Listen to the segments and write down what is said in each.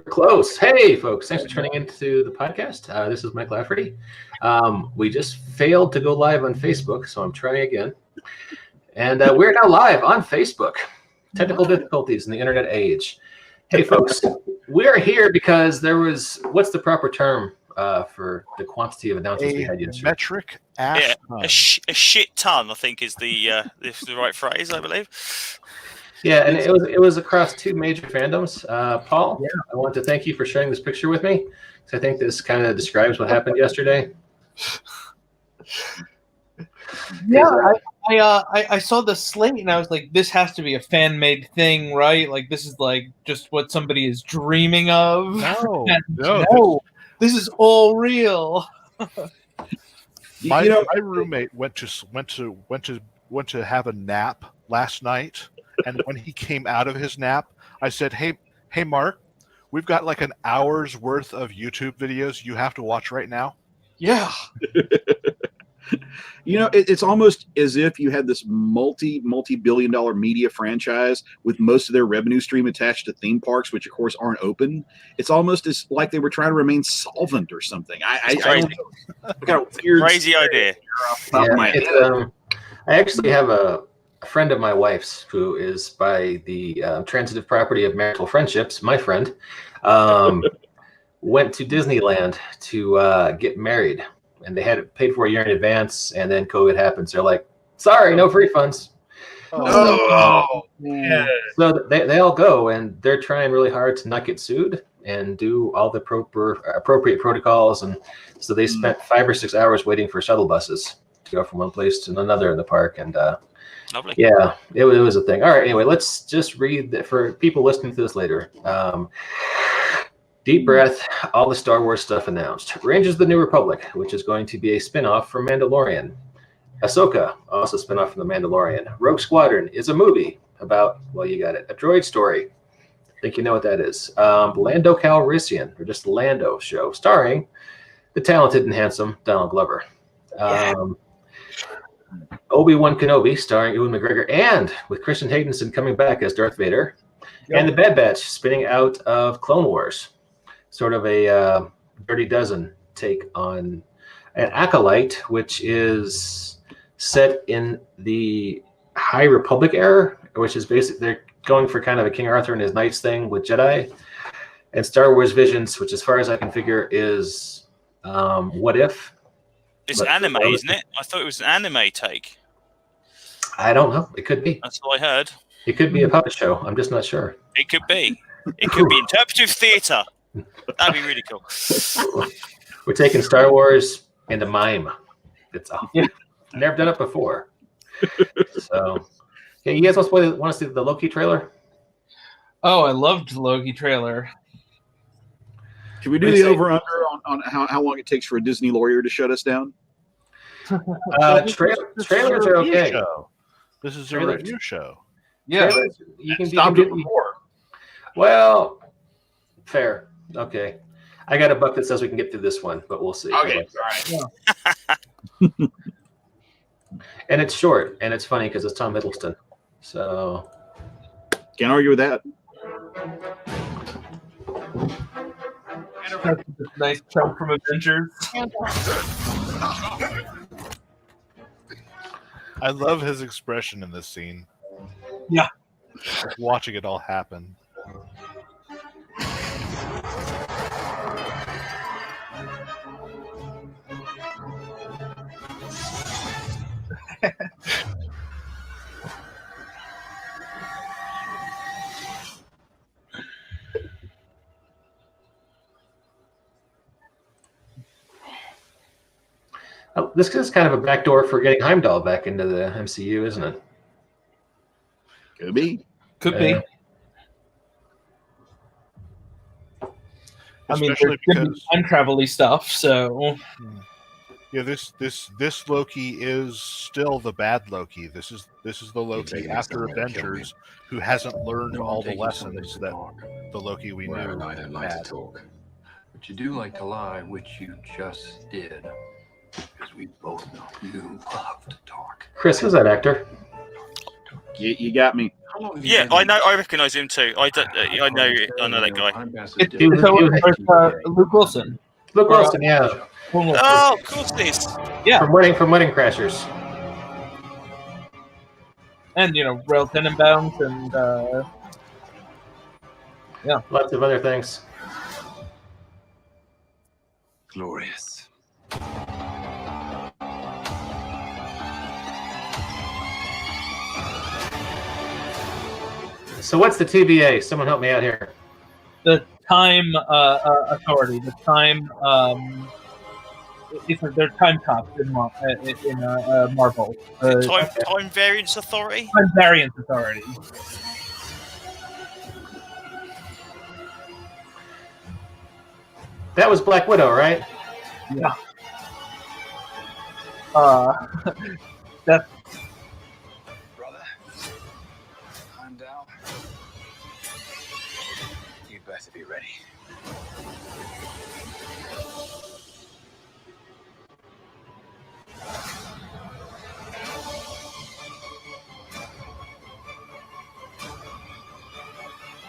Close. Hey, folks. Thanks for tuning into the podcast. This is Mike Lafferty. We just failed to go live on Facebook, so I'm trying again. And we're now live on Facebook. Technical difficulties in the internet age. Hey, folks. We're here because there was, what's the proper term for the quantity of announcements we had yesterday? Metric ash ton. A shit ton, I think, is the right phrase, I believe. Yeah, and it was across two major fandoms. Paul, I want to thank you for sharing this picture with me. So I think this kind of describes what happened yesterday. Yeah, I saw the slate and I was like, this has to be a fan-made thing, right? Like, this is like just what somebody is dreaming of. No, this is all real. My roommate went to have a nap last night. And when he came out of his nap, I said, hey, Mark, we've got like an hour's worth of YouTube videos you have to watch right now. Yeah. It's almost as if you had this multi-billion-dollar media franchise with most of their revenue stream attached to theme parks, which of course aren't open. It's almost as like they were trying to remain solvent or something. I don't know. Got a weird crazy idea. I actually have a friend of my wife's who is by the transitive property of marital friendships, my friend, went to Disneyland to get married, and they had it paid for a year in advance, and then COVID happens. They're like, sorry, no refunds. So they all go, and they're trying really hard to not get sued and do all the appropriate protocols, and so they spent 5 or 6 hours waiting for shuttle buses to go from one place to another in the park, and lovely. Yeah, it was a thing. All right, anyway, let's just read for people listening to this later. Deep breath, all the Star Wars stuff announced. Rangers of the New Republic, which is going to be a spin-off from Mandalorian. Ahsoka, also a spin-off from The Mandalorian. Rogue Squadron is a movie about, well, you got it, a droid story. I think you know what that is. Lando Calrissian, or just Lando show, starring the talented and handsome Donald Glover. Obi-Wan Kenobi, starring Ewan McGregor, and with Christian Haydenson coming back as Darth Vader, and the Bad Batch spinning out of Clone Wars, sort of a Dirty Dozen take on an Acolyte, which is set in the High Republic era, which is basically they're going for kind of a King Arthur and his knights thing with Jedi, and Star Wars Visions, which, as far as I can figure, is What If. It's anime, isn't it? I thought it was an anime take. I don't know. It could be. That's what I heard. It could be a puppet show. I'm just not sure. It could be. It could be interpretive theatre. That'd be really cool. We're taking Star Wars into mime. It's never done it before. So, yeah, you guys want to see the Loki trailer? Oh, I loved the Loki trailer. Can we do the over-under on how long it takes for a Disney lawyer to shut us down? Trailers are okay. This is a review show. Yeah. You can stopped it before. Well, fair. Okay. I got a book that says we can get through this one, but we'll see. Okay. All right. And it's short, and it's funny because it's Tom Hiddleston. So Can't argue with that. Nice chunk from Avengers. I love his expression in this scene. Yeah. Just watching it all happen. this is kind of a backdoor for getting Heimdall back into the MCU, isn't it? Could be. Could be. I mean, Especially there's because time travel-y stuff, so yeah, this Loki is still the bad Loki. This is the Loki after Avengers who hasn't learned all the lessons that the Loki we knew I don't like to had. talk, but you do like to lie, which you just did. Because we both know you love to talk. Chris, who's that actor? You got me. Yeah, I know. I recognise him too. I know that guy. Luke Wilson. Luke Wilson, yeah, Oh, of course it is. Yeah, from Wedding Crashers. and Rail Tenenbaums and Lots of other things. Glorious. So what's the TVA? Someone help me out here. the Time Authority, the Time. They're time cops in Marvel. Time Variance Authority. Time Variance Authority. That was Black Widow, right? Yeah. That's Brother, I'm down. You better be ready.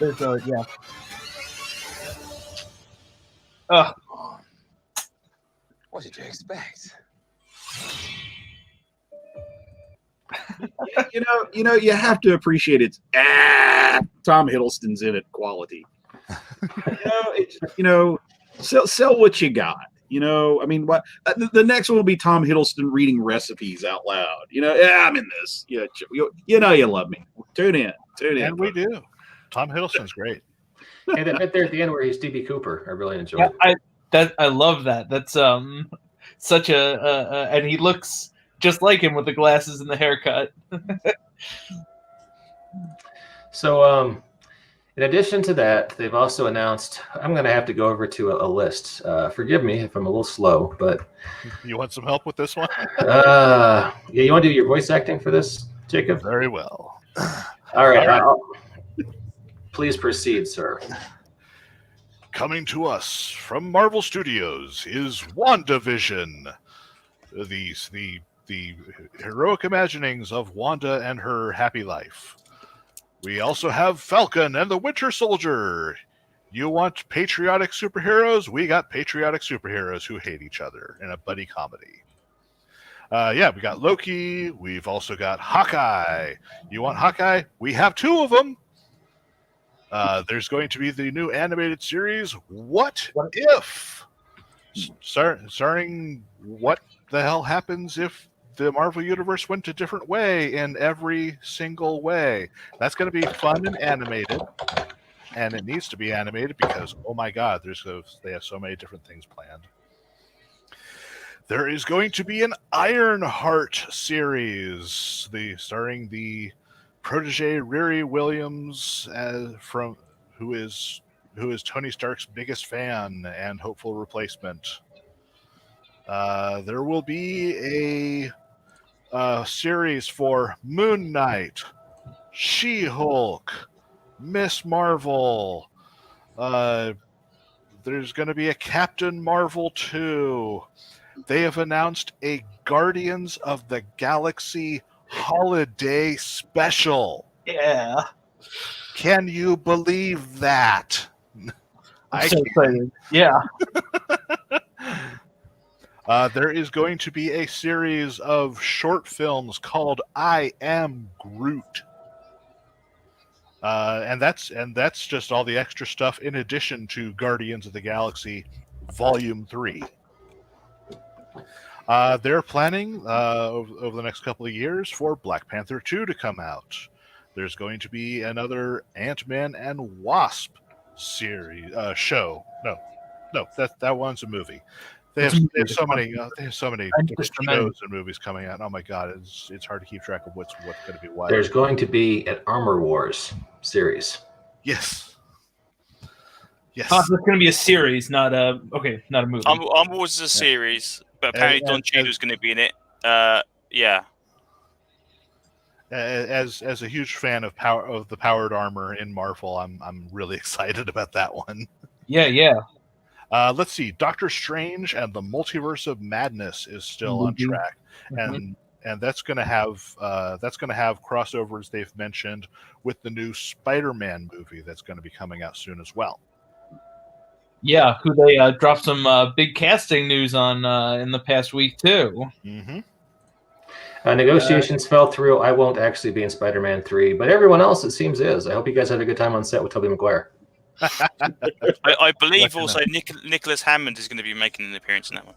there's a yeah. What did you expect? You have to appreciate it. Tom Hiddleston's in it quality. Sell what you got. I mean, what the next one will be Tom Hiddleston reading recipes out loud. I'm in this. You love me. Tune in. And we do. Tom Hiddleston's great. Hey, that bit there at the end where he's DB Cooper, I really enjoyed it. I love that. That's such a and he looks just like him with the glasses and the haircut. So, in addition to that, they've also announced. I'm going to have to go over to a list. Forgive me if I'm a little slow, but You want some help with this one? yeah, you want to do your voice acting for this, Jacob? Very well. All right. Please proceed, sir. Coming to us from Marvel Studios is WandaVision. The heroic imaginings of Wanda and her happy life. We also have Falcon and the Winter Soldier. You want patriotic superheroes? We got patriotic superheroes who hate each other in a buddy comedy. We got Loki. We've also got Hawkeye. You want Hawkeye? We have two of them. There's going to be the new animated series, What If? Starring what the hell happens if the Marvel Universe went a different way in every single way. That's going to be fun and animated. And it needs to be animated because, oh my God, they have so many different things planned. There is going to be an Ironheart series, starring the protege Riri Williams, who is Tony Stark's biggest fan and hopeful replacement. There will be a series for Moon Knight, She-Hulk, Miss Marvel. There's going to be a Captain Marvel 2. They have announced a Guardians of the Galaxy holiday special. Yeah. Can you believe that? I'm so excited. Yeah. There is going to be a series of short films called I Am Groot. And that's just all the extra stuff in addition to Guardians of the Galaxy Volume 3. They're planning over the next couple of years for Black Panther 2 to come out. There's going to be another Ant-Man and Wasp series show. No, that one's a movie. They have so many different shows and movies coming out. Oh my God, it's hard to keep track of what's going to be what. There's going to be an Armor Wars series. Yes. It's going to be a series, not a movie. Armor Wars is a series, but apparently Don Cheadle's going to be in it. Yeah. As a huge fan of the powered armor in Marvel, I'm really excited about that one. Yeah. Let's see. Doctor Strange and the Multiverse of Madness is still on track, and and that's going to have crossovers they've mentioned with the new Spider-Man movie that's going to be coming out soon as well. Yeah, who they dropped some big casting news on in the past week too. Mm-hmm. Negotiations fell through. I won't actually be in Spider-Man 3, but everyone else, it seems, is. I hope you guys had a good time on set with Tobey Maguire. I believe Lucky also Nicholas Hammond is going to be making an appearance in that one.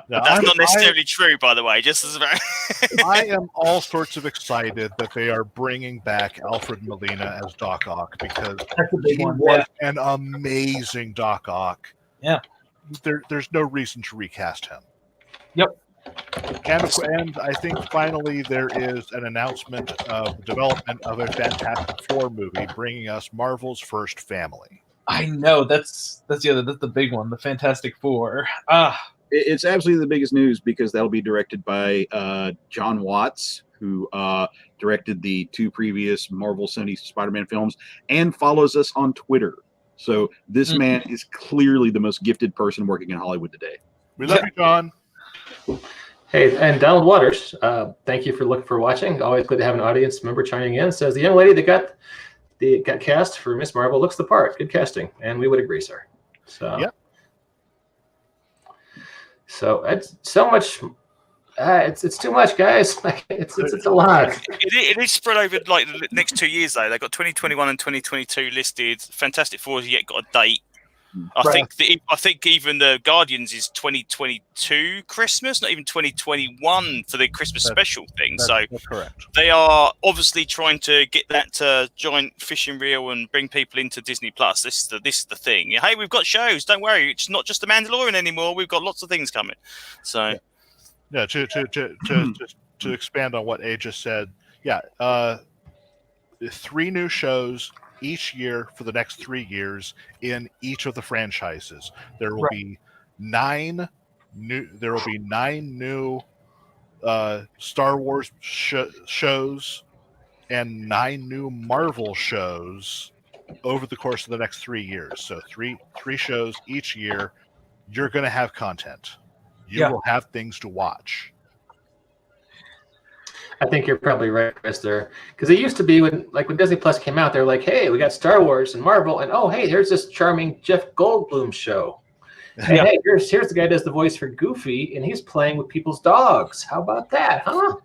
Now, That's not necessarily true, by the way. Just as I am all sorts of excited that they are bringing back Alfred Molina as Doc Ock, because That's a big he one. was an amazing Doc Ock. Yeah. There's no reason to recast him. Yep. And I think finally there is an announcement of the development of a Fantastic Four movie, bringing us Marvel's first family. I know that's the big one, the Fantastic Four. It's absolutely the biggest news because that'll be directed by John Watts, who directed the 2 previous Marvel Sony Spider-Man films and follows us on Twitter. So this man is clearly the most gifted person working in Hollywood today. We love you, John. Hey, and Donald Waters, thank you for watching. Always good to have an audience member chiming in. Says the young lady that got cast for Miss Marvel looks the part. Good casting, and we would agree, sir. So, yep. So it's so much. It's too much, guys. It's a lot. It is spread over like the next 2 years, though. They've got 2021 and 2022 listed. Fantastic Four has yet got a date. I think even the Guardians is 2022 Christmas, not even 2021 for the Christmas special thing. So that's correct. They are obviously trying to get that giant fishing reel and bring people into Disney Plus. This is the thing. Hey, we've got shows. Don't worry, it's not just the Mandalorian anymore. We've got lots of things coming. So yeah, to expand on what A just said, 3 new shows each year for the next 3 years in each of the franchises. There will be 9 new Star Wars shows and 9 new Marvel shows over the course of the next 3 years. So three shows each year. You're going to have content. You will have things to watch. I think you're probably right, Chris, there. Because it used to be when Disney Plus came out, they're like, hey, we got Star Wars and Marvel, and oh, hey, here's this charming Jeff Goldblum show. And hey, here's the guy who does the voice for Goofy, and he's playing with people's dogs. How about that, huh?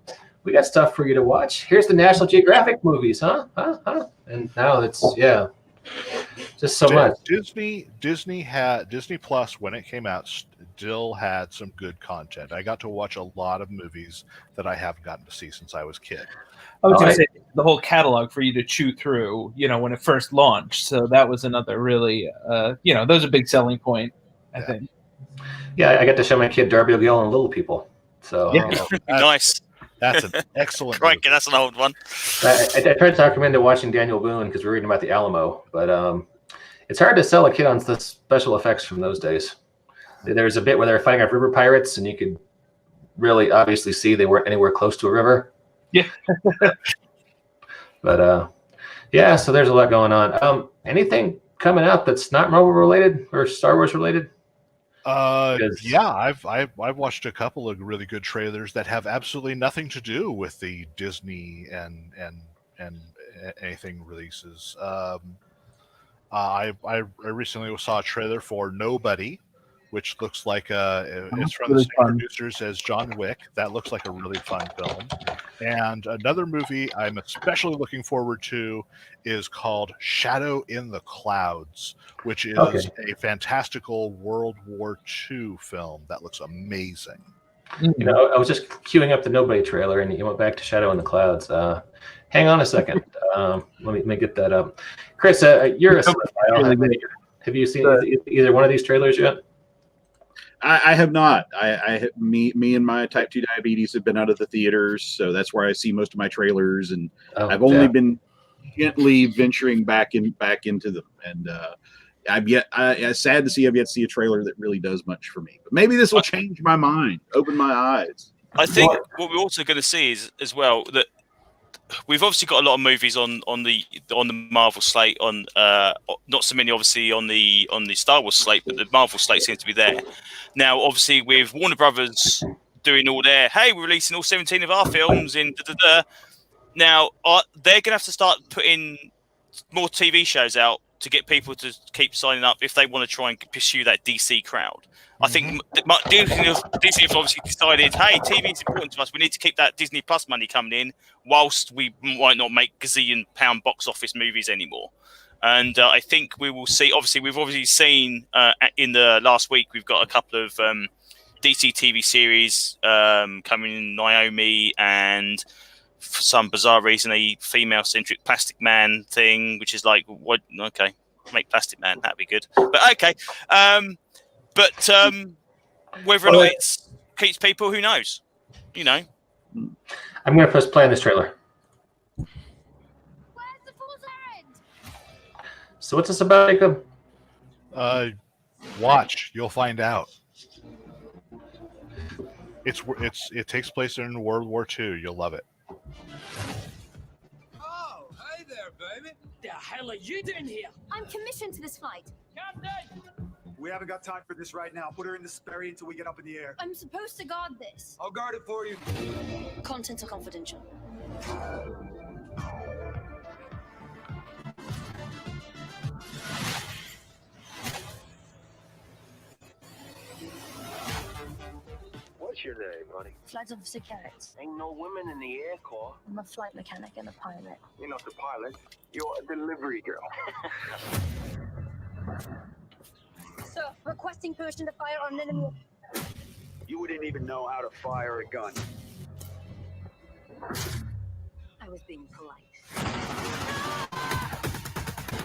We got stuff for you to watch. Here's the National Geographic movies, huh? And now it's, just so much. Disney Plus, when it came out, still had some good content. I got to watch a lot of movies that I haven't gotten to see since I was a kid. I was going to say the whole catalog for you to chew through, when it first launched. So that was another really, that was a big selling point, I think. Yeah, I got to show my kid Darby O'Gill and Little People. So nice. That's an excellent. Right, that's an old one. I tried to talk him into watching Daniel Boone because we're reading about the Alamo, but it's hard to sell a kid on the special effects from those days. There's a bit where they're fighting off river pirates, and you could really obviously see they weren't anywhere close to a river. Yeah. But so there's a lot going on. Anything coming out that's not Marvel related or Star Wars related? I've watched a couple of really good trailers that have absolutely nothing to do with the Disney and anything releases. I recently saw a trailer for Nobody, which looks like it's from the same producers as John Wick. That looks like a really fun film. And another movie I'm especially looking forward to is called Shadow in the Clouds, which is a fantastical World War II film that looks amazing. I was just queuing up the Nobody trailer, and you went back to Shadow in the Clouds. Hang on a second. Let me get that up. Chris, you're a cinephile. Have you seen either one of these trailers yet? I have not. Me and my type 2 diabetes have been out of the theaters, so that's where I see most of my trailers, and I've only been gently venturing back into them. And I'm sad to see I've yet to see a trailer that really does much for me. But maybe this will change my mind, open my eyes. I think what we're also going to see is as well that we've obviously got a lot of movies on the Marvel slate. On not so many, obviously, on the Star Wars slate, but the Marvel slate seems to be there now. Obviously, with Warner Brothers doing all their, hey, we're releasing all 17 of our films in Now they're gonna have to start putting more TV shows out to get people to keep signing up if they want to try and pursue that DC crowd. I think Disney have obviously decided, hey, TV is important to us. We need to keep that Disney Plus money coming in, whilst we might not make gazillion-pound box office movies anymore. And I think we will see. Obviously, we've obviously seen in the last week we've got a couple of DC TV series coming in. Naomi and, for some bizarre reason, a female-centric Plastic Man thing, which is like, what? Okay, make Plastic Man, that'd be good. But okay. But whether or not it keeps people, who knows? You know. I'm going to press play on this trailer. Where's the fool's errand? So what's this about, Jacob? Watch, you'll find out. It takes place in World War II. You'll love it. Oh, hey there, baby. The hell are you doing here? I'm commissioned to this flight. Captain! We haven't got time for this right now. Put her in the Sperry until we get up in the air. I'm supposed to guard this. I'll guard it for you. Contents are confidential. What's your name, honey? Flight Officer Carrots. Ain't no women in the Air Corps. I'm a flight mechanic and a pilot. You're not the pilot. You're a delivery girl. Sir, requesting permission to fire on an enemy. You wouldn't even know how to fire a gun. I was being polite.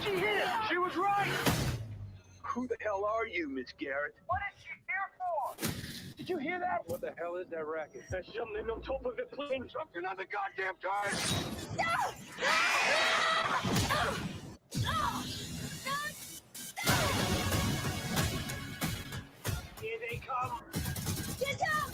She hit it! She was right! Who the hell are you, Miss Garrett? What is she here for? Did you hear that? What the hell is that racket? There's something on top of the plane. Something on the goddamn tires. Here they come. Get up!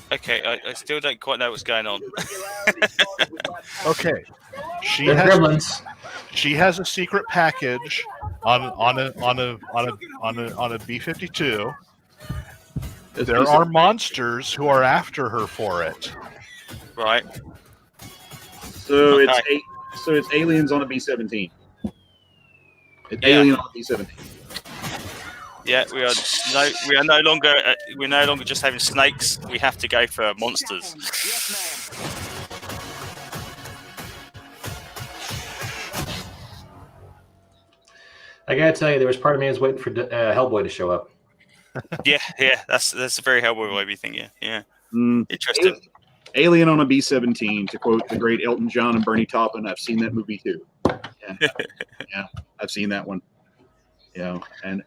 Okay, I still don't quite know what's going on. Okay, she They're has gremlins. she has a secret package on a B-52. There are monsters who are after her for it. Right. So Okay. it's aliens on a B-17. It's alien on a B-17. Yeah, we are no longer we're no longer just having snakes. We have to go for monsters. Yes, ma'am. I got to tell you, there was part of me was waiting for Hellboy to show up. Yeah, that's a very Hellboy wavy thing. Yeah. Mm. Interesting. Alien on a B-17, to quote the great Elton John and Bernie Taupin. I've seen that movie too. Yeah, yeah, I've seen that one. You know, and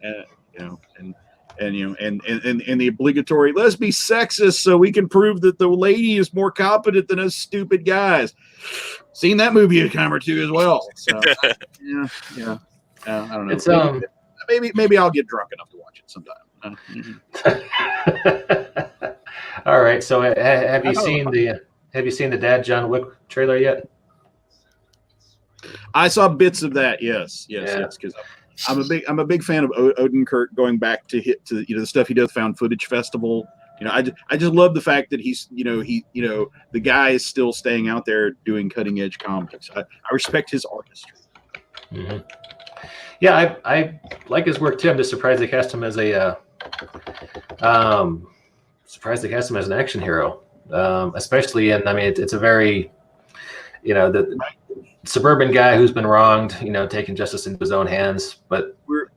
the obligatory, let's be sexist so we can prove that the lady is more competent than us stupid guys. Seen that movie a time or two as well. So yeah. I don't know. It's maybe I'll get drunk enough to watch it sometime. All right. So have you seen the Dad John Wick trailer yet? I saw bits of that. Yes, because I'm a big fan of Odenkirk going back to the stuff he does Found Footage Festival. You know, I just love the fact that he's the guy is still staying out there doing cutting edge comics. I respect his artistry. Mm-hmm. Yeah, I like his work too. I'm just surprised they cast him as an action hero, especially in. I mean, it's a very, the suburban guy who's been wronged, taking justice into his own hands. But we're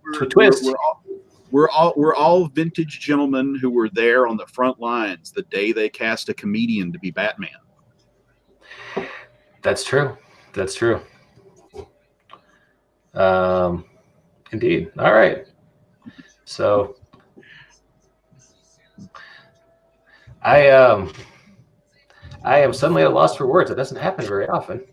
all vintage gentlemen who were there on the front lines the day they cast a comedian to be Batman. That's true. Indeed. All right. So I am suddenly at a loss for words. It doesn't happen very often.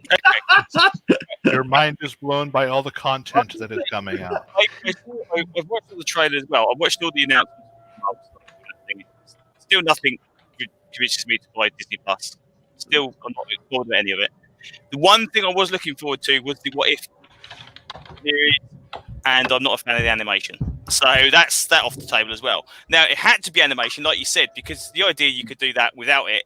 You're their mind is blown by all the content that is coming out. I've watched all the trailers as well. I've watched all the announcements. Still nothing convinces me to buy Disney Plus. Still, I'm not looking forward to any of it. The one thing I was looking forward to was the What If series, and I'm not a fan of the animation. So that's that off the table as well. Now, it had to be animation, like you said, because the idea you could do that without it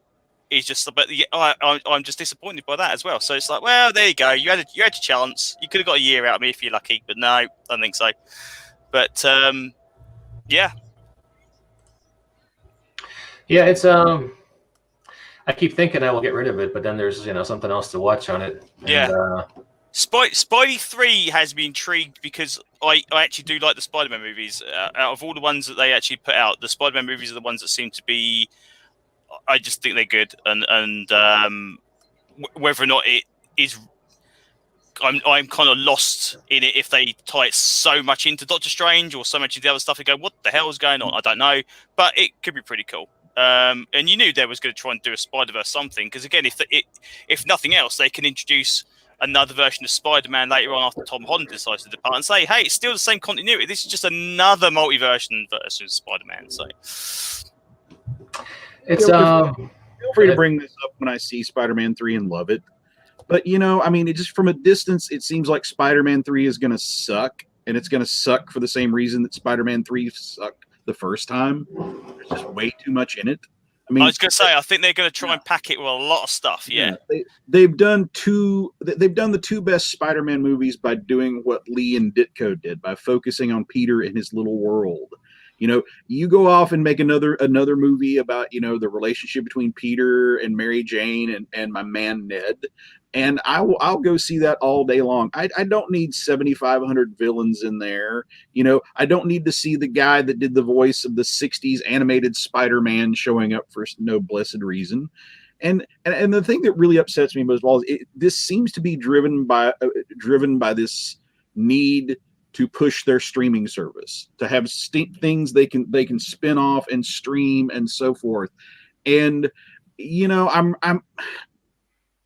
is just, but I'm just disappointed by that as well. So it's like, well, there you go. You had your chance. You could have got a year out of me if you're lucky, but no, I don't think so. But yeah. Yeah, it's I keep thinking I will get rid of it, but then there's something else to watch on it. And, yeah. Spidey 3 has me intrigued because I actually do like the Spider-Man movies. Out of all the ones that they actually put out, the Spider-Man movies are the ones that seem to be. I just think they're good, and whether or not it is, I'm kind of lost in it if they tie it so much into Doctor Strange or so much into the other stuff. And go, what the hell is going on? I don't know, but it could be pretty cool. And you knew they was going to try and do a Spider-Verse something because again, if nothing else, they can introduce another version of Spider-Man later on after Tom Holland decides to depart and say, hey, it's still the same continuity. This is just another multi-version version of Spider-Man. So it's feel free to bring this up when I see Spider-Man 3 and love it. But I mean, it just from a distance, it seems like Spider-Man 3 is going to suck, and it's going to suck for the same reason that Spider-Man 3 sucked the first time. There's just way too much in it. I mean, I was going to say, I think they're going to try and pack it with a lot of stuff. Yeah, they've done the two best Spider-Man movies by doing what Lee and Ditko did by focusing on Peter and his little world. You go off and make another movie about the relationship between Peter and Mary Jane and my man Ned, and I'll go see that all day long. I don't need 7,500 villains in there. I don't need to see the guy that did the voice of the 60s animated Spider-Man showing up for no blessed reason. And the thing that really upsets me most of all is this seems to be driven by this need to push their streaming service, to have things they can spin off and stream and so forth. And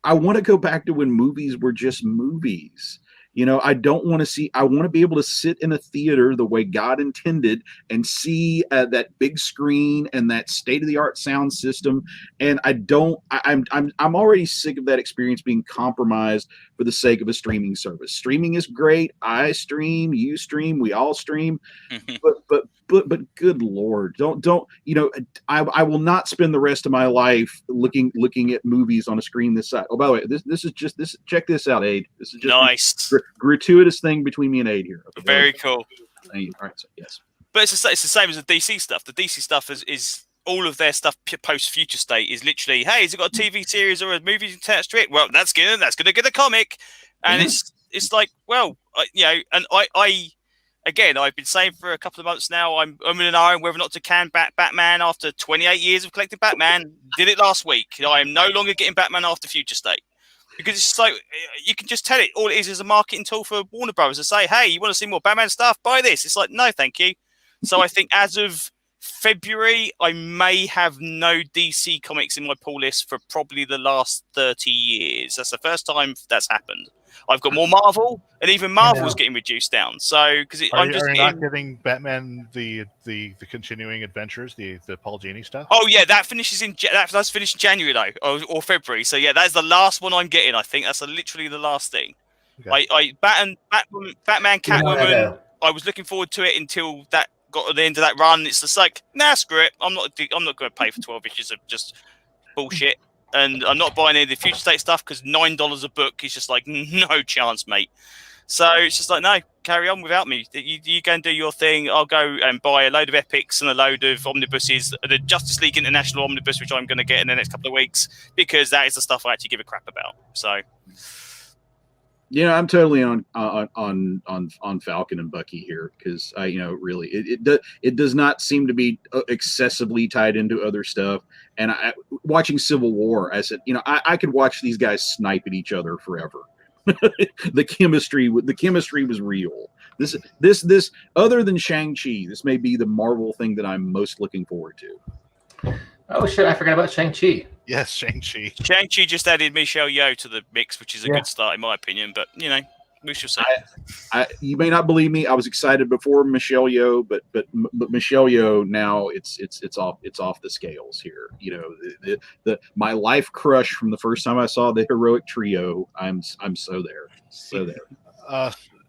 I want to go back to when movies were just movies. I don't want to see. I want to be able to sit in a theater the way God intended and see that big screen and that state-of-the-art sound system. And I'm already sick of that experience being compromised for the sake of a streaming service. Streaming is great. I stream, you stream, we all stream. But good Lord, don't. I will not spend the rest of my life looking at movies on a screen this size. Oh, by the way, this is just this. Check this out, Aid. This is just nice. Gratuitous thing between me and Aid here. Okay, very cool. Thank you. All right, so yes. But it's the same as the DC stuff. The DC stuff is all of their stuff post Future State is literally, hey, has it got a TV series or a movie attached to it? Well, that's going to get a comic, and it's like, well, and I again, I've been saying for a couple of months now, I'm in an iron whether or not to can Batman after 28 years of collecting Batman. Did it last week. I am no longer getting Batman after Future State. Because it's like, you can just tell it. All it is a marketing tool for Warner Brothers to say, hey, you want to see more Batman stuff? Buy this. It's like, no, thank you. So I think as of February, I may have no DC comics in my pull list for probably the last 30 years. That's the first time that's happened. I've got more Marvel, and even Marvel's getting reduced down. So, because I'm just not getting Batman the continuing adventures, the Paul Dini stuff. Oh yeah, that finishes that does finish in January though, or February. So yeah, that's the last one I'm getting. I think that's literally the last thing. Okay. Batman, Catwoman. I was looking forward to it until that got to the end of that run. It's just like, nah, screw it. I'm not going to pay for 12 issues of just bullshit. And I'm not buying any of the Future State stuff because $9 a book is just like, no chance, mate. So it's just like, no, carry on without me. You go and do your thing. I'll go and buy a load of epics and a load of omnibuses, the Justice League International omnibus, which I'm going to get in the next couple of weeks, because that is the stuff I actually give a crap about. So, I'm totally on Falcon and Bucky here because really it does not seem to be excessively tied into other stuff. And watching Civil War, I said, I could watch these guys snipe at each other forever. the chemistry was real. This other than Shang-Chi, this may be the Marvel thing that I'm most looking forward to. Oh shit, I forgot about Shang-Chi. Yes, Shang-Chi. Shang-Chi just added Michelle Yeoh to the mix, which is a good start in my opinion, but We shall see. You may not believe me. I was excited before Michelle Yeoh, but Michelle Yeoh now it's off the scales here. You know, the my life crush from the first time I saw the Heroic Trio. I'm so there,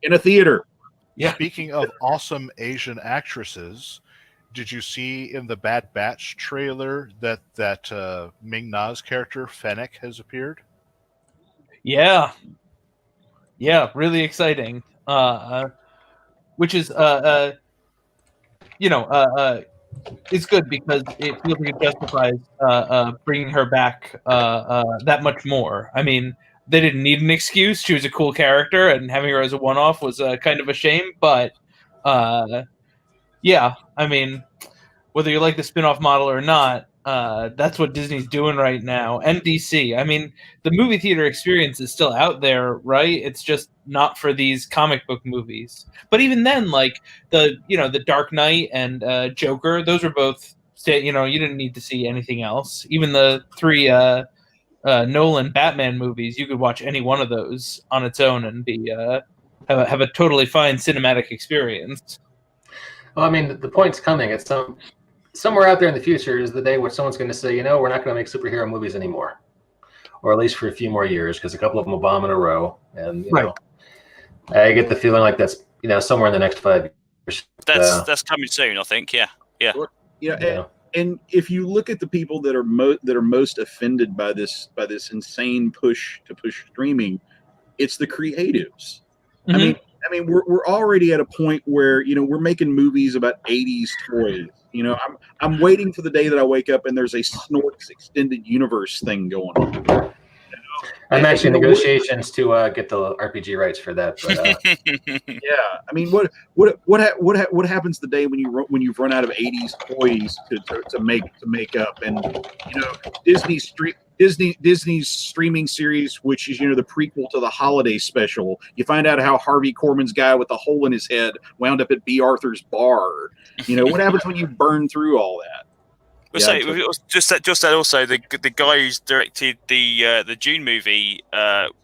in a theater. Yeah. Speaking of awesome Asian actresses, did you see in the Bad Batch trailer that Ming Na's character Fennec has appeared? Yeah, really exciting. Which is it's good because it feels like it justifies bringing her back that much more. I mean, they didn't need an excuse. She was a cool character, and having her as a one-off was kind of a shame. But yeah, I mean, whether you like the spin-off model or not, that's what Disney's doing right now, and DC. I mean, the movie theater experience is still out there, right? It's just not for these comic book movies. But even then, like the Dark Knight and Joker, those were both. You didn't need to see anything else. Even the 3 Nolan Batman movies, you could watch any one of those on its own and be have a totally fine cinematic experience. Well, I mean, the point's coming. It's somewhere out there in the future is the day where someone's going to say, we're not going to make superhero movies anymore, or at least for a few more years, because a couple of them will bomb in a row. And you know, I get the feeling like that's somewhere in the next 5 years. That's coming soon, I think. Yeah. And if you look at the people that are most offended by this insane push streaming, it's the creatives. Mm-hmm. I mean, we're already at a point where we're making movies about 80s toys. I'm waiting for the day that I wake up and there's a Snorks extended universe thing going on. I'm actually in negotiations to get the RPG rights for that. But, yeah, I mean, what happens the day when you've run out of 80s toys to make up, and Disney's streaming series, which is the prequel to the holiday special. You find out how Harvey Korman's guy with the hole in his head wound up at B. Arthur's bar. What happens when you burn through all that? Just that also the guy who's directed the June movie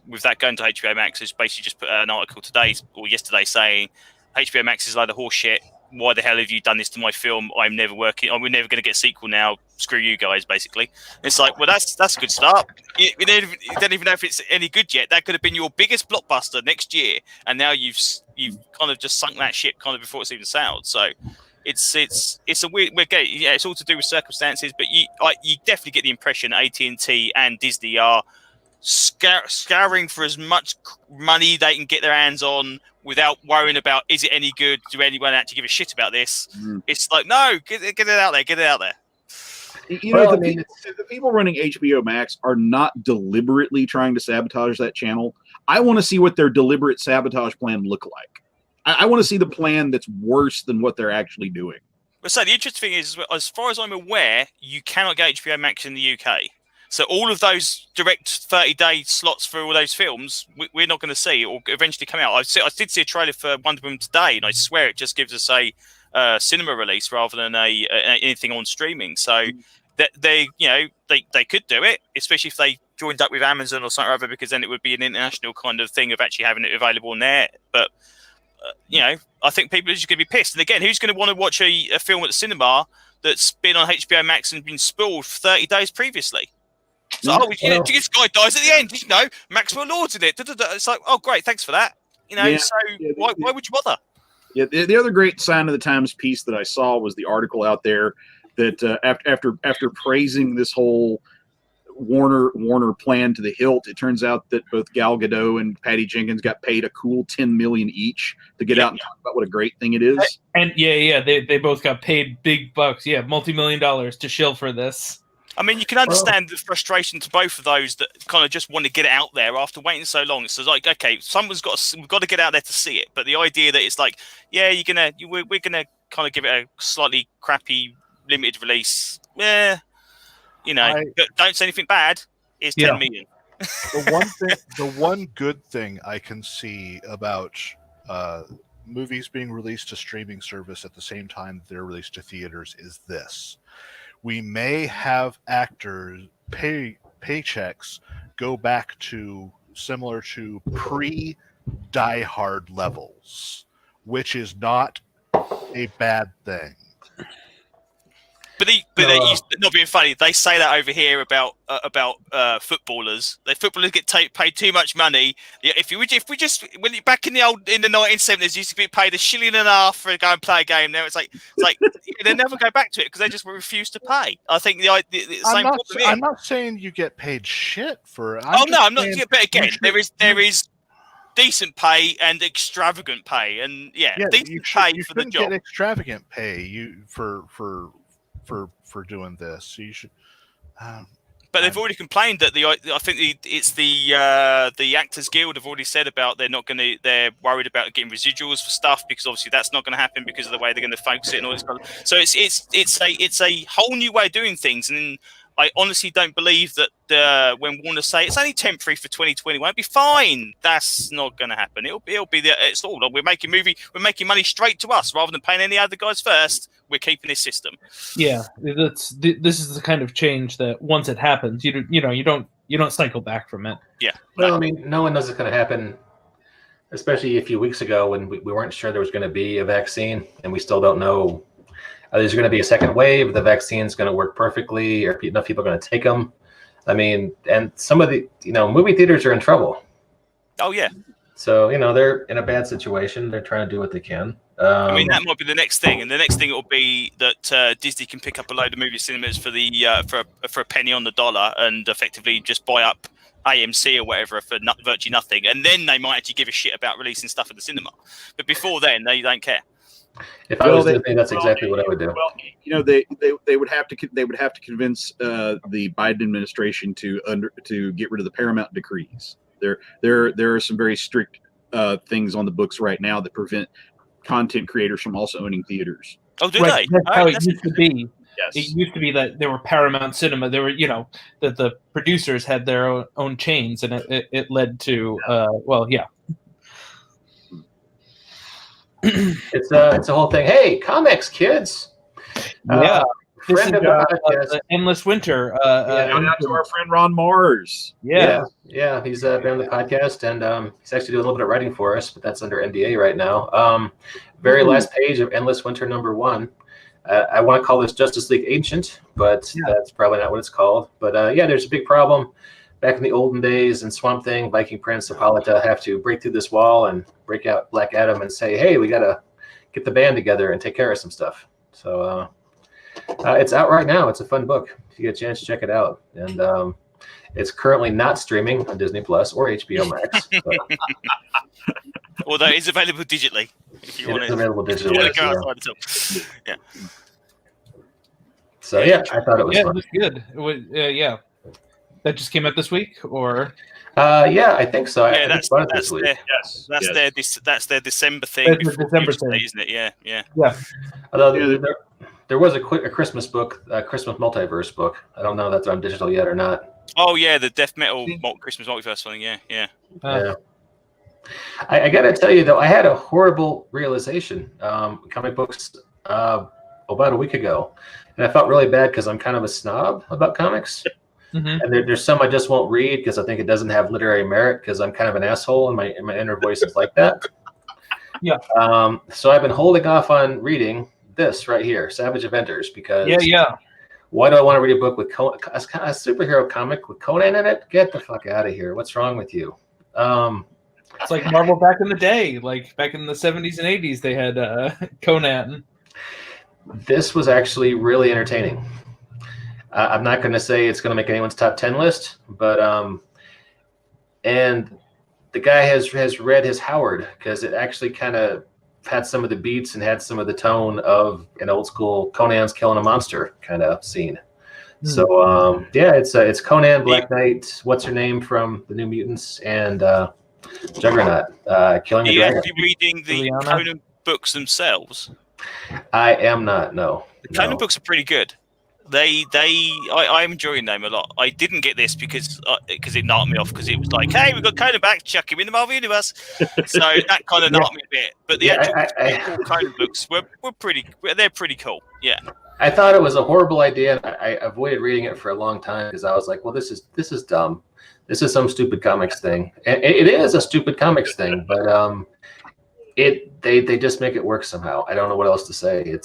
with that going to HBO Max has basically just put out an article today or yesterday saying HBO Max is like the horse shit. Why the hell have you done this to my film? We're never going to get a sequel now. Screw you guys, basically. It's like, well, that's a good start. You don't even know if it's any good yet. That could have been your biggest blockbuster next year, and now you've kind of just sunk that ship kind of before it's even sailed. So it's a weird. It's all to do with circumstances, but you definitely get the impression AT&T and Disney are scouring for as much money they can get their hands on without worrying about is it any good, do anyone actually give a shit about this. It's like, no, get it out there. The people running HBO Max are not deliberately trying to sabotage that channel. I want to see what their deliberate sabotage plan look like. I want to see the plan that's worse than what they're actually doing. So the interesting thing is, as far as I'm aware, you cannot get HBO Max in the UK. So all of those direct 30-day slots for all those films, we're not going to see or eventually come out. I did see a trailer for Wonder Woman today, and I swear it just gives us a cinema release rather than anything on streaming. So that they could do it, especially if they joined up with Amazon or something or other, because then it would be an international kind of thing of actually having it available on there. But I think people are just going to be pissed. And again, who's going to want to watch a film at the cinema that's been on HBO Max and been spoiled for 30 days previously? So, this guy dies at the end. Maxwell Lord's in it. It's like, oh, great, thanks for that. Why would you bother? Yeah, the other great sign of the times piece that I saw was the article out there that after praising this whole Warner plan to the hilt, it turns out that both Gal Gadot and Patty Jenkins got paid a cool $10 million each to get out and talk about what a great thing it is. And they both got paid big bucks. Yeah, multi-million dollars to shill for this. I mean, you can understand the frustration to both of those that kind of just want to get it out there after waiting so long. It's like, okay, we've got to get out there to see it. But the idea that it's like, yeah, we're gonna kind of give it a slightly crappy limited release. Yeah, don't say anything bad. It's 10 million. The one good thing I can see about movies being released to streaming service at the same time they're released to theaters is this. We may have actors paychecks go back to similar to Die Hard levels, which is not a bad thing. But not being funny, they say that over here about footballers. Footballers get paid too much money. If we just back in the 1970s, used to be paid $1.50 shilling for to go and play a game. Now it's like they never go back to it because they just refuse to pay. I think the same problem here. I'm not saying you get paid shit for it. I'm not. But again, there is decent pay and extravagant pay, and decent pay for the job. Get extravagant pay for doing this. You should. But they've already complained that the Actors Guild have already said about they're worried about getting residuals for stuff because obviously that's not going to happen because of the way they're going to focus it and all this kind of. So it's a whole new way of doing things, and I honestly don't believe that when Warner say it's only temporary for 2021, it'll be fine. That's not going to happen. It'll be it's all. We're making money straight to us rather than paying any other guys first. We're keeping this system. Yeah, this is the kind of change that once it happens, you don't cycle back from it. Yeah. Well, I mean, no one knows it's going to happen, especially a few weeks ago when we weren't sure there was going to be a vaccine, and we still don't know. There's going to be a second wave. The vaccine's going to work perfectly, or enough people are going to take them. I mean, and some of the movie theaters are in trouble. Oh yeah. So they're in a bad situation. They're trying to do what they can. I mean, that might be the next thing, and the next thing will be that Disney can pick up a load of movie cinemas for a penny on the dollar, and effectively just buy up AMC or whatever for virtually nothing, and then they might actually give a shit about releasing stuff at the cinema. But before then, they don't care. If I was Disney, that's exactly what I would do. Well, they would have to convince the Biden administration to get rid of the Paramount decrees. There are some very strict things on the books right now that prevent content creators from also owning theaters. Oh, do they? That's how it used to be. Yes. It used to be that there were Paramount Cinema. There were, that the producers had their own chains, and it led to, It's a whole thing. Hey, comics, kids. Yeah. Friend of the Endless Winter. Shout out to our friend Ron Mars. Yeah. He's been on the podcast, and he's actually doing a little bit of writing for us, but that's under NDA right now. Very last page of Endless Winter #1. I want to call this Justice League Ancient, but that's probably not what it's called. But there's a big problem. Back in the olden days in Swamp Thing, Viking Prince, Hippolyta have to break through this wall and break out Black Adam and say, hey, we got to get the band together and take care of some stuff. So it's out right now. It's a fun book. If you get a chance, check it out. And it's currently not streaming on Disney Plus or HBO Max. Although it's available digitally. If you want it's available digitally. Yeah. So, I thought it was fun. It was good. It was, that just came out this week, or? I think so. Yeah, that's this week. That's their December thing. That's December thing, isn't it? Yeah. Although there was a Christmas book, a Christmas multiverse book. I don't know if that's on digital yet or not. Oh yeah, the Death Metal Christmas multiverse thing. Yeah. I got to tell you though, I had a horrible realization. Comic books about a week ago, and I felt really bad because I'm kind of a snob about comics. Mm-hmm. And there's some I just won't read because I think it doesn't have literary merit because I'm kind of an asshole and my inner voice is like that. Yeah. So I've been holding off on reading this right here, Savage Avengers, because why do I want to read a book with a superhero comic with Conan in it? Get the fuck out of here! What's wrong with you? It's like Marvel back in the day, like back in the 70s and 80s, they had Conan. This was actually really entertaining. I'm not going to say it's going to make anyone's top 10 list, but and the guy has read his Howard because it actually kind of had some of the beats and had some of the tone of an old school Conan's killing a monster kind of scene. So it's Conan, Black Knight, what's her name from the New Mutants, and Juggernaut killing the dragon. Are you reading the Conan books themselves? I am not. No. The Conan books are pretty good. I'm enjoying them a lot. I didn't get this because it knocked me off because it was like, hey, we've got Conan back, chuck him in the Marvel Universe. So that kind of knocked me a bit. But the actual Conan books were pretty. They're pretty cool. Yeah. I thought it was a horrible idea. And I avoided reading it for a long time because I was like, well, this is dumb. This is some stupid comics thing. And it is a stupid comics thing, but they just make it work somehow. I don't know what else to say.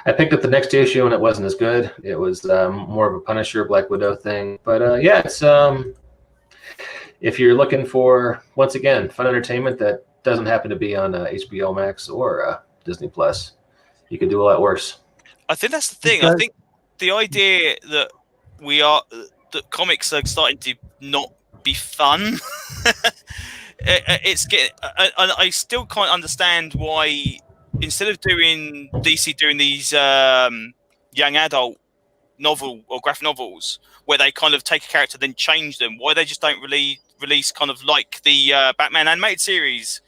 I picked up the next issue and it wasn't as good. It was more of a Punisher, Black Widow thing. But yeah, it's if you're looking for, once again, fun entertainment that doesn't happen to be on HBO Max or Disney Plus, you could do a lot worse. I think that's the thing. I think the idea that that comics are starting to not be fun. It's getting. I still can't understand why, instead of doing DC doing these young adult novel or graphic novels where they kind of take a character then change them, why they just don't release kind of like the Batman animated series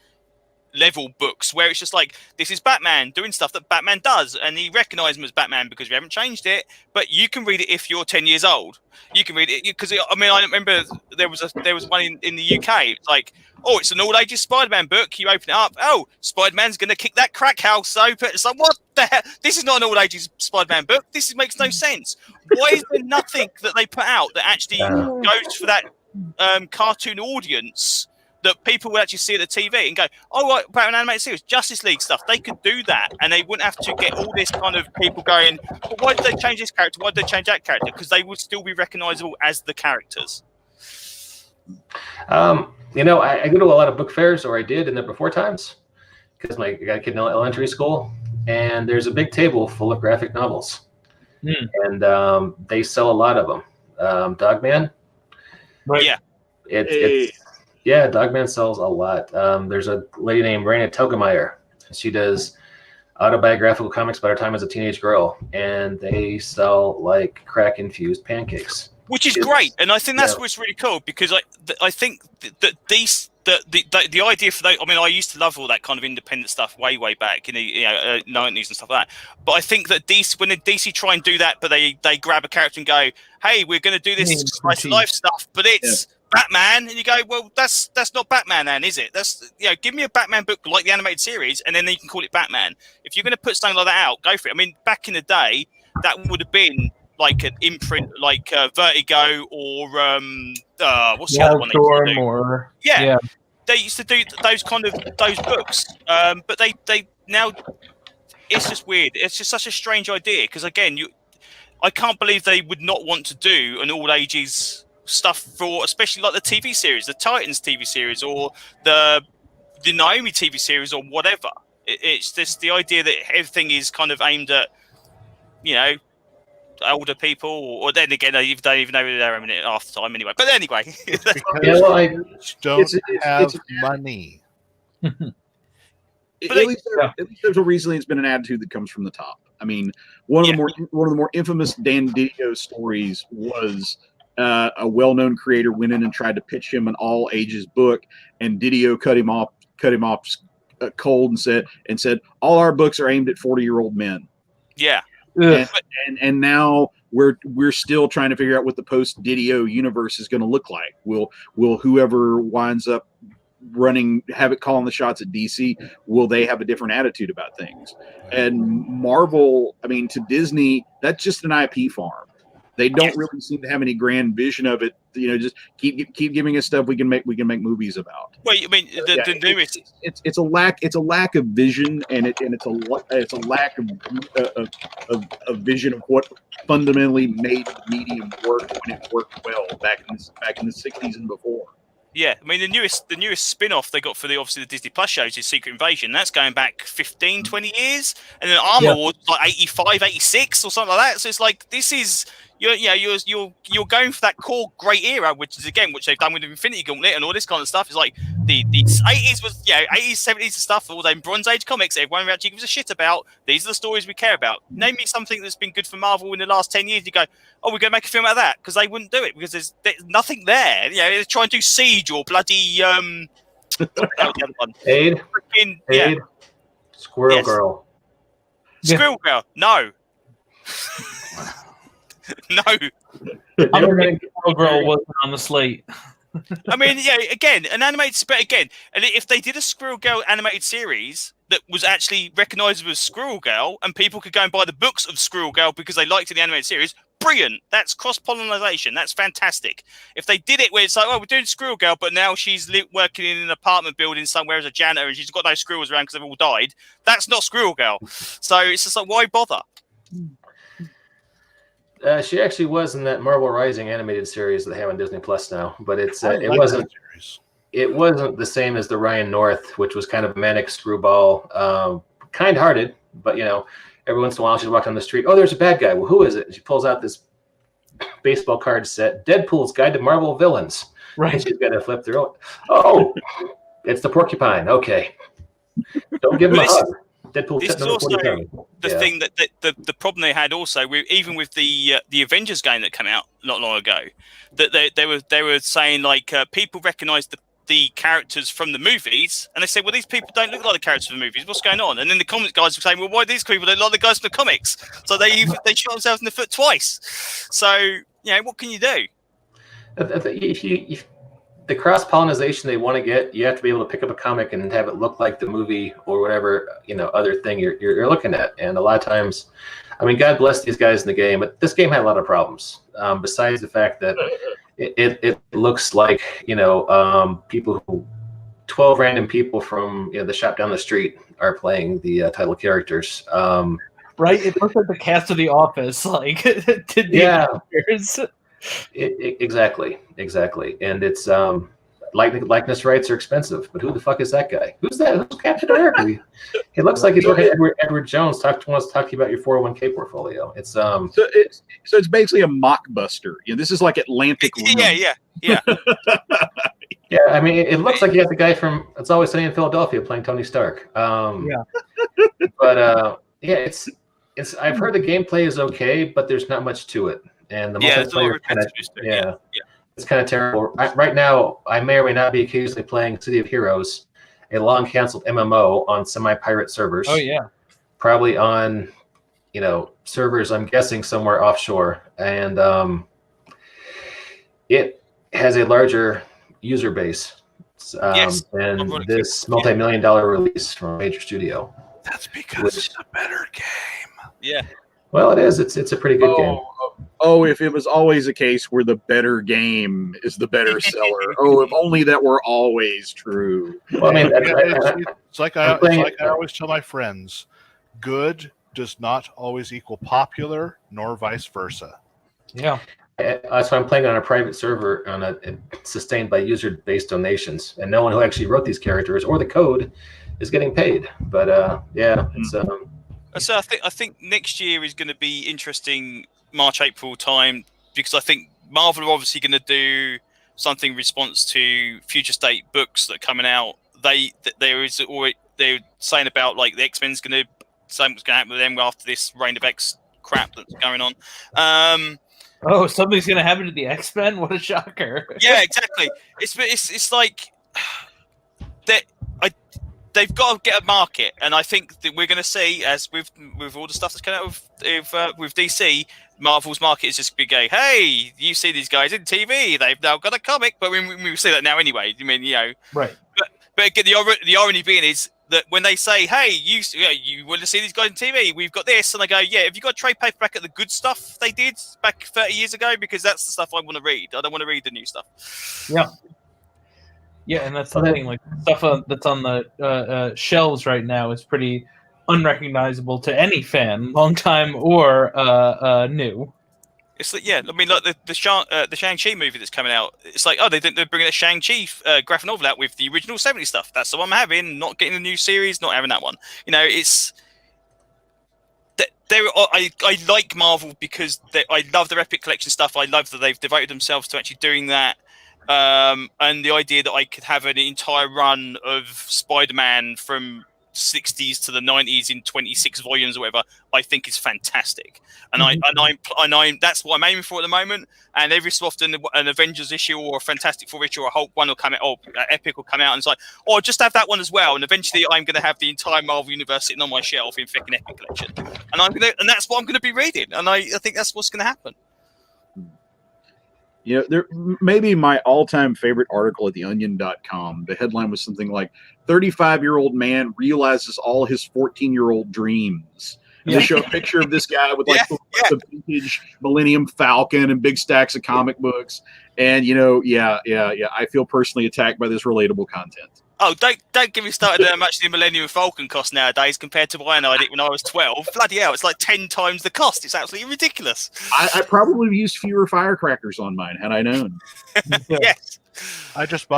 level books where it's just like, this is Batman doing stuff that Batman does, and you recognize him as Batman because we haven't changed it, but you can read it if you're 10 years old. You can read it because I remember there was one in the UK. It's like, oh, it's an all ages Spider-Man book. You open it up, oh, Spider-Man's gonna kick that crack house open. It's like, what the hell? This is not an all ages Spider-Man book. This makes no sense. Why is there nothing that they put out that actually goes for that cartoon audience that people would actually see at the TV and go, oh, right, Batman animated series, Justice League stuff? They could do that, and they wouldn't have to get all this kind of people going, well, why did they change this character? Why did they change that character? Because they would still be recognizable as the characters. I go to a lot of book fairs, or I did in the before times, because I got a kid in elementary school, and there's a big table full of graphic novels, and they sell a lot of them. Dogman, right? Yeah, Dogman sells a lot. There's a lady named Raina Telgemeier. She does autobiographical comics about her time as a teenage girl, and they sell like crack-infused pancakes. Which is great, and I think that's what's really cool, because I think that the idea for that. I mean, I used to love all that kind of independent stuff way back in the 90s and stuff like that. But I think that when DC try and do that, but they grab a character and go, "Hey, we're going to do this slice of life stuff," but it's Batman, and you go, "Well, that's not Batman, then, is it? That's give me a Batman book like the animated series, and then you can call it Batman. If you're going to put something like that out, go for it. I mean, back in the day, that would have been like an imprint, like Vertigo or what's the other one? They used to do those books, but they now, it's just weird. It's just such a strange idea, because again, I can't believe they would not want to do an all ages stuff for, especially like the TV series, the Titans TV series, or the Naomi TV series, or whatever. It's just the idea that everything is kind of aimed at older people, or then again, they don't even know they're having it half the time anyway. But anyway, I don't have money. At least there's recently, it's been an attitude that comes from the top. I mean, one of the more infamous Dan Didio stories was a well-known creator went in and tried to pitch him an all-ages book, and Didio cut him off cold and said all our books are aimed at 40-year-old men. Yeah. And now we're still trying to figure out what the post Didio universe is going to look like. Will whoever winds up calling the shots at DC, will they have a different attitude about things? And Marvel, I mean, to Disney, that's just an IP farm. They don't really seem to have any grand vision of it. Just keep giving us stuff we can make movies about. Well, I mean, the newest. It's a lack of vision, and it's a lack of vision of what fundamentally made the medium work when it worked well back in the 60s and before. Yeah, I mean, the newest spin-off they got for obviously the Disney Plus shows is Secret Invasion. That's going back 15, 20 years. And then Armor Wars like 85, 86 or something like that. So it's like, this is, you're going for that core great era, which they've done with Infinity Gauntlet and all this kind of stuff. It's like the 80s was, 80s, 70s and stuff, all them Bronze Age comics everyone actually gives a shit about. These are the stories we care about. Name me something that's been good for Marvel in the last 10 years. You go, oh, we're going to make a film out of that, because they wouldn't do it, because there's nothing there. They try and do Siege or bloody what the hell the other one? Aid. Squirrel Girl. Squirrel Girl. No. No. I'm gonna make Squirrel Girl wasn't on the slate. I mean, yeah, again, an animated, but again, and if they did a Squirrel Girl animated series that was actually recognizable as Squirrel Girl, and people could go and buy the books of Squirrel Girl because they liked the animated series, brilliant. That's cross-pollination. That's fantastic. If they did it where it's like, oh, we're doing Squirrel Girl, but now she's working in an apartment building somewhere as a janitor, and she's got no squirrels around because they've all died, that's not Squirrel Girl. So it's just like, why bother? She actually was in that Marvel Rising animated series that they have on Disney Plus now, but it wasn't the same as the Ryan North, which was kind of manic screwball, kind-hearted, but every once in a while she's walking on the street. Oh, there's a bad guy. Well, who is it? And she pulls out this baseball card set, Deadpool's Guide to Marvel Villains. Right. And she's got to flip through. Oh, it's the porcupine. Okay, don't give him a hug. Deadpool this is also the thing that the problem they had also even with the Avengers game that came out not long ago, that they were saying like people recognise the characters from the movies, and they said, well, these people don't look like the characters from the movies. What's going on? And then the comics guys were saying, well, why these people don't look like the guys from the comics? So they shot themselves in the foot twice. So what can you do? If the cross-pollination they want to get, you have to be able to pick up a comic and have it look like the movie or whatever other thing you're looking at. And a lot of times, I mean, God bless these guys in the game, but this game had a lot of problems. Besides the fact that it looks like 12 random people from the shop down the street are playing the title characters. Right? It looks like the cast of The Office, like actors. Exactly, and it's likeness rights are expensive, but who the fuck is that guy? Who's that? Who's Captain America? He looks like he's working at Edward Jones. Wants to talk to you about your 401k portfolio. It's so it's basically a mockbuster. This is like Atlantic Rim. Yeah. Yeah, I mean, it looks like you got the guy from It's Always Sunny in Philadelphia playing Tony Stark. But it's I've heard the gameplay is okay, but there's not much to it. And the multiplayer it's kind of terrible. Right now, I may or may not be occasionally playing City of Heroes, a long-canceled MMO on semi-pirate servers. Oh, yeah. Probably on, servers, I'm guessing, somewhere offshore. And it has a larger user base than this multi-million-dollar release from a major studio. That's because it's a better game. Yeah. Well, it is. It's a pretty good game. Oh, if it was always a case where the better game is the better seller. Oh, if only that were always true. Well, I mean, it's like I always tell my friends, good does not always equal popular, nor vice versa. Yeah. That's why I'm playing on a private server sustained by user-based donations, and no one who actually wrote these characters or the code is getting paid. But it's So I think next year is going to be interesting, March, April time, because I think Marvel are obviously going to do something in response to Future State books that are coming out. They're saying about like the X-Men's going to say what's going to happen with them after this Reign of X crap that's going on. Something's going to happen to the X-Men? What a shocker! Yeah, exactly. It's like that. They've got to get a market, and I think that we're going to see, as with all the stuff that's coming out with DC, Marvel's market is just big. Hey, you see these guys in TV? They've now got a comic, but we see that now anyway. I mean, right? But again, the irony being is that when they say, "Hey, you want to see these guys in TV? We've got this," and I go, "Yeah, have you got a trade paperback at the good stuff they did back 30 years ago? Because that's the stuff I want to read. I don't want to read the new stuff." Yeah. Yeah, and that's the thing. Like stuff that's on the shelves right now is pretty unrecognizable to any fan, long time or new. It's like, I mean, like the Shang-Chi movie that's coming out. It's like, oh, they're bringing a Shang-Chi graphic novel out with the original 70s stuff. That's the one I'm having. Not getting a new series. Not having that one. It's. I like Marvel because I love their Epic Collection stuff. I love that they've devoted themselves to actually doing that. And the idea that I could have an entire run of Spider-Man from 60s to the 90s in 26 volumes or whatever, I think is fantastic. And I'm that's what I'm aiming for at the moment. And every so often an Avengers issue or a Fantastic Four issue or a Hulk one will come out, or Epic will come out, and it's like, oh, just have that one as well. And eventually I'm going to have the entire Marvel universe sitting on my shelf in freaking Epic Collection. And that's what I'm going to be reading. And I think that's what's going to happen. You know, there maybe my all-time favorite article at theonion.com. The headline was something like 35-year-old man realizes all his 14-year-old dreams. And they show a picture of this guy with like the vintage Millennium Falcon and big stacks of comic books. And I feel personally attacked by this relatable content. Oh, don't get me started on how much the Millennium Falcon costs nowadays compared to when I had it when I was 12. Bloody hell, it's like 10 times the cost. It's absolutely ridiculous. I probably used fewer firecrackers on mine had I known. Yes. I just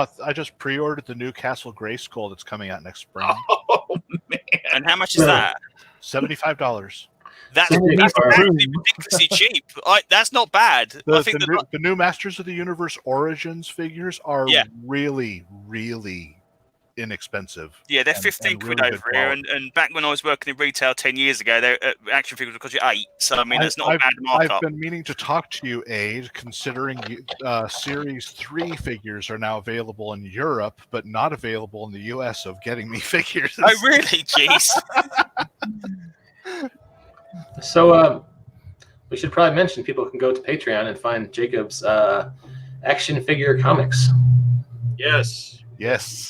pre-ordered the new Castle Grayskull that's coming out next spring. Oh man! And how much is that? $75. That's ridiculously cheap. That's not bad. I think the new Masters of the Universe Origins figures are really, really inexpensive. Yeah, they're 15 quid over here, and back when I was working in retail 10 years ago, action figures would cost you 8. So I mean, that's not a bad markup. I've been meaning to talk to you, Aid, considering Series 3 figures are now available in Europe, but not available in the US. Of getting me figures. Oh, really? Jeez. So we should probably mention people can go to Patreon and find Jacob's action figure comics. Yes,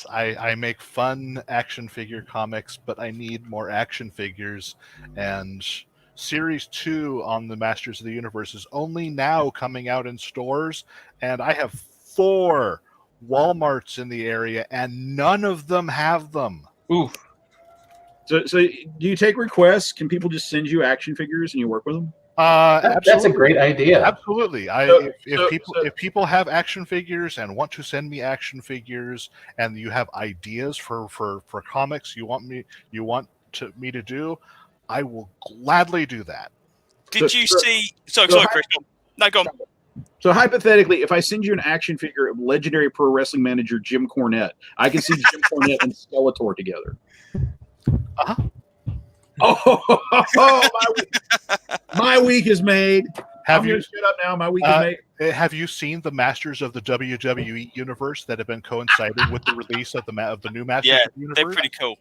I make fun action figure comics, but I need more action figures. And Series 2 on the Masters of the Universe is only now coming out in stores, and I have 4 Walmarts in the area, and none of them have them. Oof. So do you take requests? Can people just send you action figures and you work with them? That's a great idea. Absolutely. If people have action figures and want to send me action figures, and you have ideas for comics you want me to do, I will gladly do that. Did you see? Sorry, Chris. No, go on. So hypothetically, if I send you an action figure of legendary pro wrestling manager Jim Cornette, I can see Jim Cornette and Skeletor together. Uh-huh. My week is made. Have you shut up now? My week is made. Have you seen the Masters of the WWE universe that have been coinciding with the release of the new Masters of the Universe? They're pretty cool.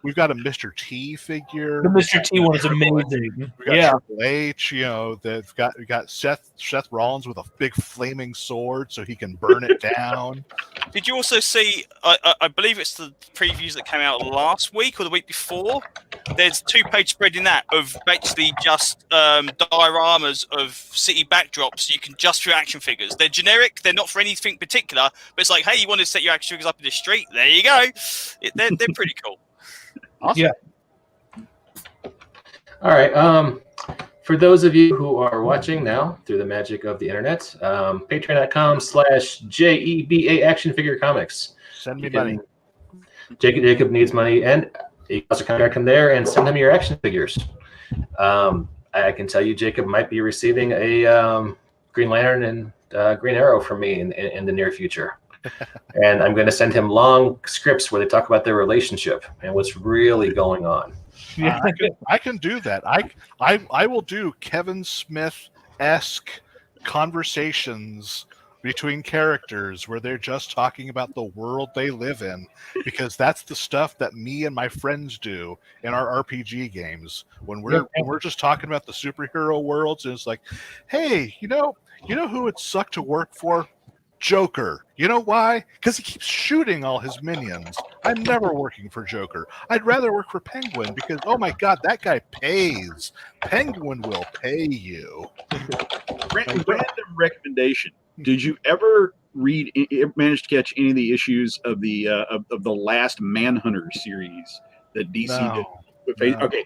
We've got a Mr. T figure. The Mr. T one is amazing. We got Triple H. We got Seth Rollins with a big flaming sword so he can burn it down. Did you also see? I believe it's the previews that came out last week or the week before. There's 2-page spread in that of basically just dioramas of city backdrops. You can just for action figures. They're generic. They're not for anything particular. But it's like, hey, you want to set your action figures up in the street? There you go. They're pretty cool. Awesome. Yeah. All right. For those of you who are watching now through the magic of the internet, patreon.com/JEBA Action Figure Comics. Send me money. Jacob needs money, and you can also contact him there and send him your action figures. I can tell you, Jacob might be receiving a Green Lantern and Green Arrow from me in the near future. And I'm going to send him long scripts where they talk about their relationship and what's really going on. I can do that. I will do Kevin Smith-esque conversations between characters where they're just talking about the world they live in, because that's the stuff that me and my friends do in our RPG games when we're just talking about the superhero worlds. And it's like, hey, you know who would suck to work for? Joker. You know why? Because he keeps shooting all his minions. I'm never working for Joker. I'd rather work for Penguin because, oh my God, that guy pays. Penguin will pay you. Random recommendation. Did you ever manage to catch any of the issues of the last Manhunter series that DC did? No. Okay.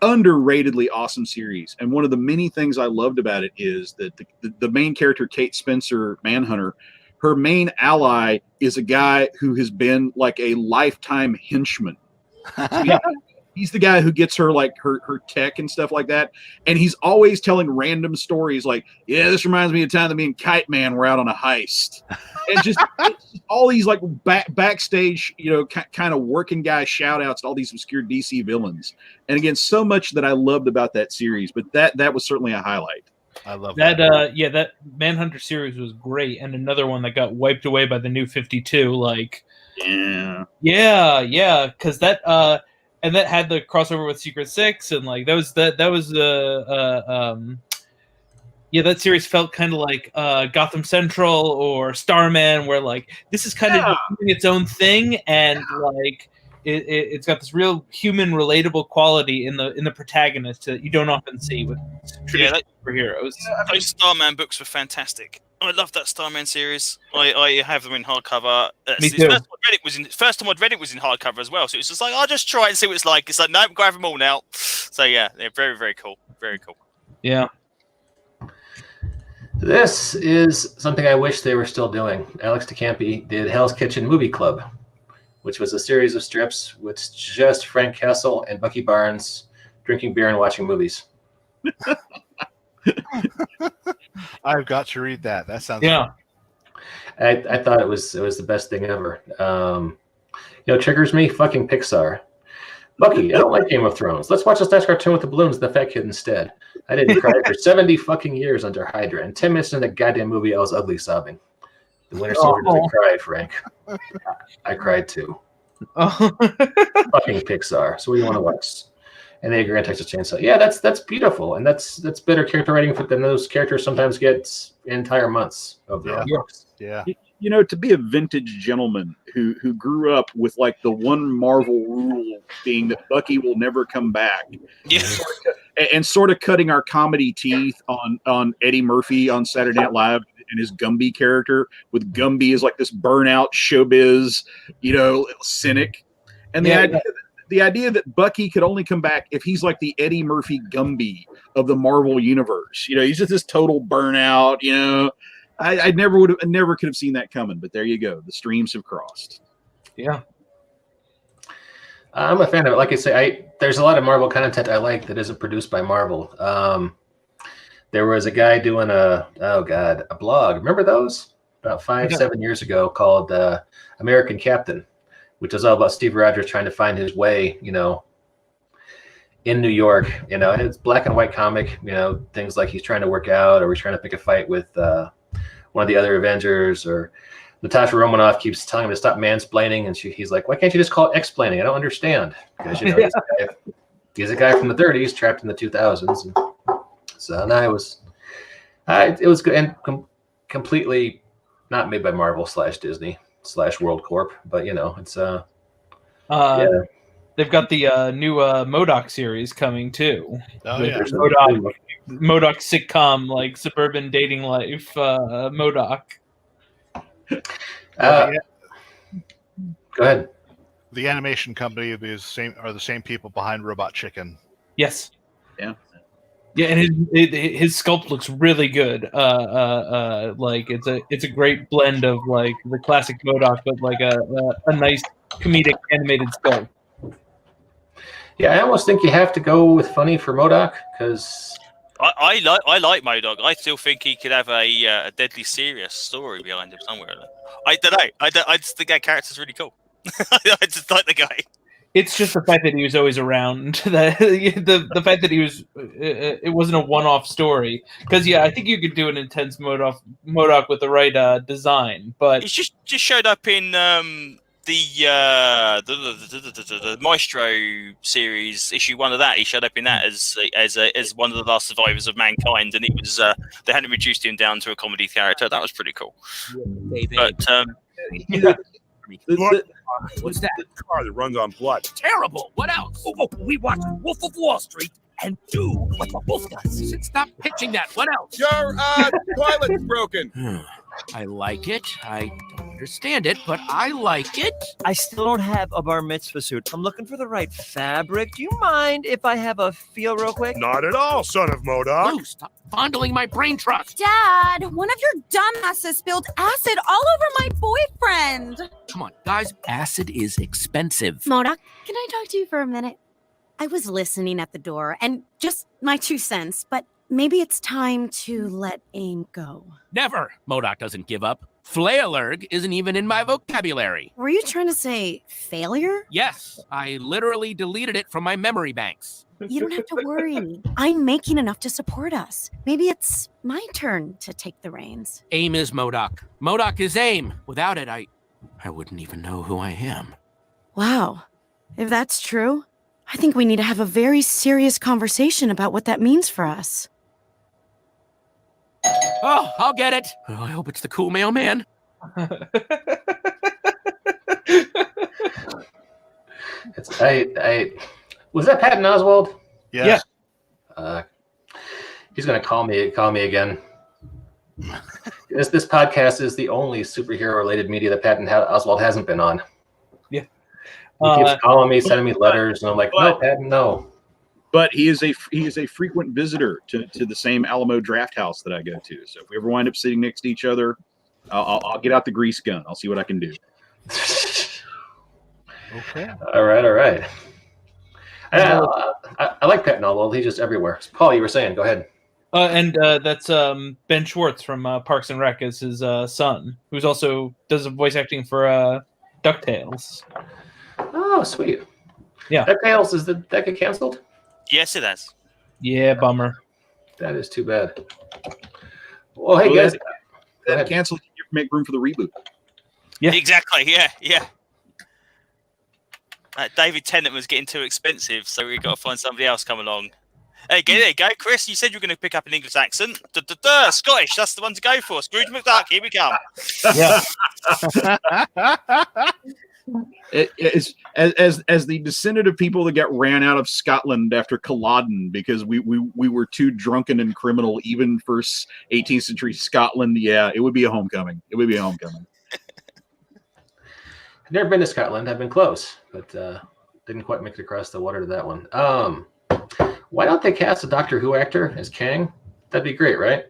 Underratedly awesome series, and one of the many things I loved about it is that the main character, Kate Spencer, Manhunter, her main ally is a guy who has been like a lifetime henchman. He's the guy who gets her like her tech and stuff like that, and he's always telling random stories like, "Yeah, this reminds me of the time that me and Kite Man were out on a heist," and just all these like backstage, kind of working guy shout outs to all these obscure DC villains. And again, so much that I loved about that series, but that was certainly a highlight. I love that. That Manhunter series was great, and another one that got wiped away by the New 52. Because that. And that had the crossover with Secret Six, and like that was Yeah, that series felt kind of like Gotham Central or Starman, where like this is kind of doing its own thing, and like it's got this real human, relatable quality in the protagonist that you don't often see with traditional superheroes. Those Starman books were fantastic. I love that Starman series. I have them in hardcover. Me too. First time I'd read it was in hardcover as well. So it's just like I'll just try it and see what it's like. It's like nope, grab them all now. So yeah, they're very, very cool. Very cool. Yeah. This is something I wish they were still doing. Alex DeCampi did Hell's Kitchen Movie Club, which was a series of strips with just Frank Castle and Bucky Barnes drinking beer and watching movies. I've got to read that. That sounds I thought it was the best thing ever. Triggers me fucking Pixar. Bucky, I don't like Game of Thrones. Let's watch a Star cartoon with the balloons and the fat kid instead. I didn't cry for 70 fucking years under Hydra, and 10 minutes into the goddamn movie, I was ugly sobbing. The Winter Soldier doesn't cry, Frank. I cried too. Fucking Pixar. So what do you want to watch? And they agree on Texas Chainsaw. Yeah, that's beautiful, and that's better character writing than those characters sometimes get entire months of their own books. Yeah. To be a vintage gentleman who grew up with like the one Marvel rule being that Bucky will never come back, and sort of cutting our comedy teeth on Eddie Murphy on Saturday Night Live and his Gumby character, with Gumby as like this burnout showbiz, cynic, and the idea that Bucky could only come back if he's like the Eddie Murphy Gumby of the Marvel universe. He's just this total burnout. I never could have seen that coming, but there you go. The streams have crossed. Yeah. I'm a fan of it. Like I say, there's a lot of Marvel content I like that isn't produced by Marvel. There was a guy doing a blog. Remember those? About 5-7 years ago, called American Captain, which is all about Steve Rogers trying to find his way, in New York. And it's black and white comic, things like he's trying to work out, or he's trying to pick a fight with one of the other Avengers, or Natasha Romanoff keeps telling him to stop mansplaining, and he's like, why can't you just call it explaining? I don't understand. Because he's a guy from the 30s trapped in the 2000s. And so now it was good and completely not made by Marvel / Disney / World Corp, but it's they've got the new MODOK series coming too. Oh yeah, MODOK sitcom, like suburban dating life. MODOK. Go ahead. The animation company are the same people behind Robot Chicken. Yes. Yeah. Yeah, and his sculpt looks really good. Like it's a great blend of like the classic MODOK, but like a nice comedic animated sculpt. Yeah, I almost think you have to go with funny for MODOK, because I like MODOK. I still think he could have a deadly serious story behind him somewhere. I don't know. I just think that character's really cool. I just like the guy. It's just the fact that he was always around. The fact that he was, it wasn't a one-off story. Because I think you could do an intense MODOK with the right design. But he just showed up in the Maestro series, issue 1 of that. He showed up in that as one of the last survivors of mankind, and it was they hadn't reduced him down to a comedy character. That was pretty cool. But what's that? Car that runs on blood. Terrible. What else? Oh, we watched Wolf of Wall Street and do what the wolf does. You should stop pitching that. What else? Your toilet's broken. I like it. I don't understand it, but I like it. I still don't have a bar mitzvah suit. I'm looking for the right fabric. Do you mind if I have a feel real quick? Not at all, son of MODOK. Lou, stop fondling my brain trust. Dad, one of your dumbasses spilled acid all over my boyfriend. Come on, guys. Acid is expensive. MODOK, can I talk to you for a minute? I was listening at the door, and just my 2 cents, but maybe it's time to let AIM go. Never. MODOK doesn't give up. Flailerg isn't even in my vocabulary. Were you trying to say failure? Yes, I literally deleted it from my memory banks. You don't have to worry. I'm making enough to support us. Maybe it's my turn to take the reins. AIM is MODOK. MODOK is AIM. Without it, I wouldn't even know who I am. Wow. If that's true, I think we need to have a very serious conversation about what that means for us. Oh, I'll get it. Oh, I hope it's the cool mailman. I was that Patton Oswalt? Yes. He's gonna call me again. This podcast is the only superhero related media that Patton Oswalt hasn't been on. Yeah. He keeps calling me, sending me letters, and I'm like, no, Patton, no. But he is a frequent visitor to the same Alamo Draft House that I go to. So if we ever wind up sitting next to each other, I'll get out the grease gun. I'll see what I can do. Okay. All right. I like Patton Oswalt. He's just everywhere. Paul, you were saying, go ahead. And that's Ben Schwartz from Parks and Rec as his son, who's also does voice acting for DuckTales. Oh, sweet. Yeah. DuckTales, that get canceled? Yes, it has. Yeah, bummer. That is too bad. Well, hey, guys. That cancel, you make room for the reboot. Yeah. Exactly. Yeah. David Tennant was getting too expensive, so we got to find somebody else come along. Hey, there you go, Chris. You said you were going to pick up an English accent. Scottish. That's the one to go for. Scrooge McDuck. Here we come. Yeah. As the descendant of people that got ran out of Scotland after Culloden because we were too drunken and criminal even for 18th century Scotland. Yeah, it would be a homecoming. I've never been to Scotland. I've been close, but didn't quite make it across the water to that one. Why don't they cast a Doctor Who actor as Kang? That'd be great, right?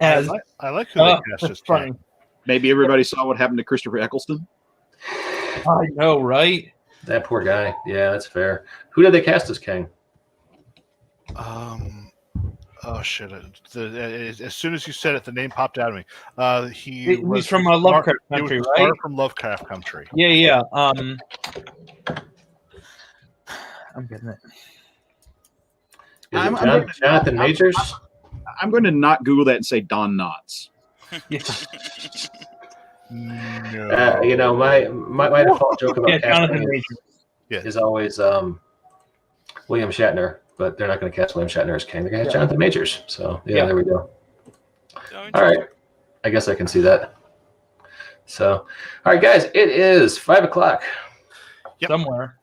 I like who they cast as Kang. Maybe everybody saw what happened to Christopher Eccleston. I know, right? That poor guy. Yeah, that's fair. Who did they cast as Kang? Oh shit! As soon as you said it, the name popped out of me. He's from Lovecraft Country, he was right? From Lovecraft Country. Yeah. I'm getting it. Jonathan Majors? I'm going to not Google that and say Don Knotts. No. My default joke about Jonathan casting is always William Shatner, but they're not going to cast William Shatner as Kang. They're going to cast Jonathan Majors. So there we go. All right, I guess I can see that. So, all right, guys, it is 5:00. Somewhere.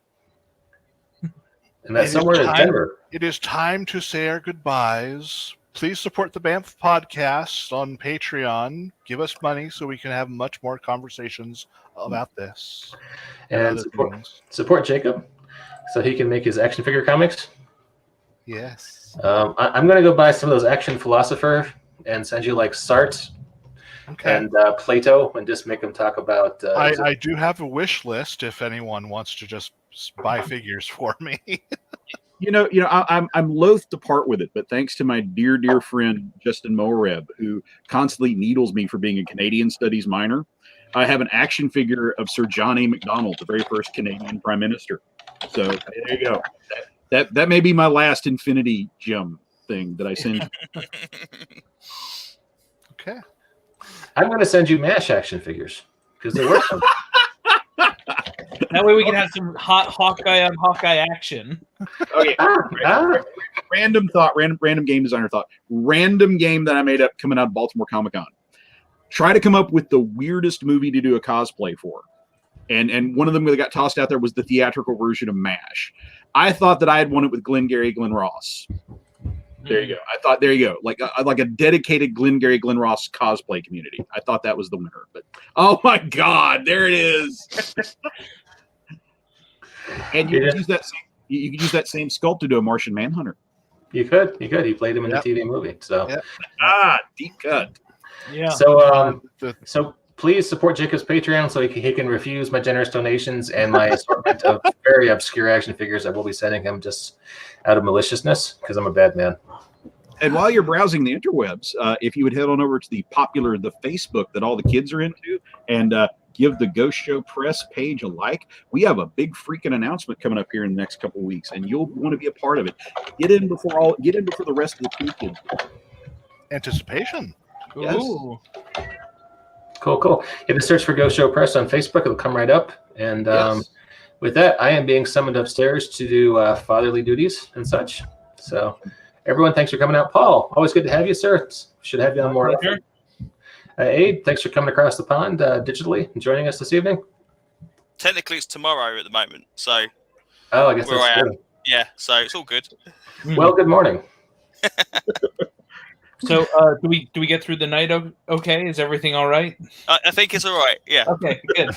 And that somewhere is Denver. It is time to say our goodbyes. Please support the Banff podcast on Patreon. Give us money so we can have much more conversations about this. And support Jacob so he can make his action figure comics. Yes. I'm going to go buy some of those Action Philosopher and send you like Sartre and Plato and just make them talk about... I do have a wish list if anyone wants to just buy figures for me. I'm loath to part with it, but thanks to my dear friend Justin Moereb, who constantly needles me for being a Canadian studies minor, I have an action figure of Sir John A. Macdonald, the very first Canadian Prime Minister. So there you go. That may be my last Infinity Gem thing that I send. Okay. I'm going to send you MASH action figures because they work. That way we can have some hot Hawkeye on Hawkeye action. Okay. Random thought, random game designer thought. Random game that I made up coming out of Baltimore Comic-Con. Try to come up with the weirdest movie to do a cosplay for. And one of them that got tossed out there was the theatrical version of MASH. I thought that I had won it with Glengarry Glen Ross. There you go. I thought, there you go. Like a dedicated Glengarry Glen Ross cosplay community. I thought that was the winner. But oh my God, there it is. And you could use that same, you could use that same sculpt to do a Martian Manhunter. You could. He played him in the TV movie. So deep cut. Yeah. So please support Jacob's Patreon so he can refuse my generous donations and my assortment of very obscure action figures I will be sending him just out of maliciousness because I'm a bad man. And while you're browsing the interwebs, if you would head on over to the Facebook that all the kids are into and give the Ghost Show Press page a like, we have a big freaking announcement coming up here in the next couple of weeks, and you'll want to be a part of it. Get in before the rest of the cool kids. Anticipation. Yes. Ooh. Cool. If you search for Ghost Show Press on Facebook, it'll come right up. And with that, I am being summoned upstairs to do fatherly duties and such. So Everyone, thanks for coming out. Paul, always good to have you, sir. Should have you on more often. Abe, thanks for coming across the pond digitally and joining us this evening. Technically, it's tomorrow at the moment, so. Oh, I guess where that's I good. am. Yeah, so it's all good. Well, good morning. So, do we get through the night okay? Is everything all right? I think it's all right. Yeah. Okay, good.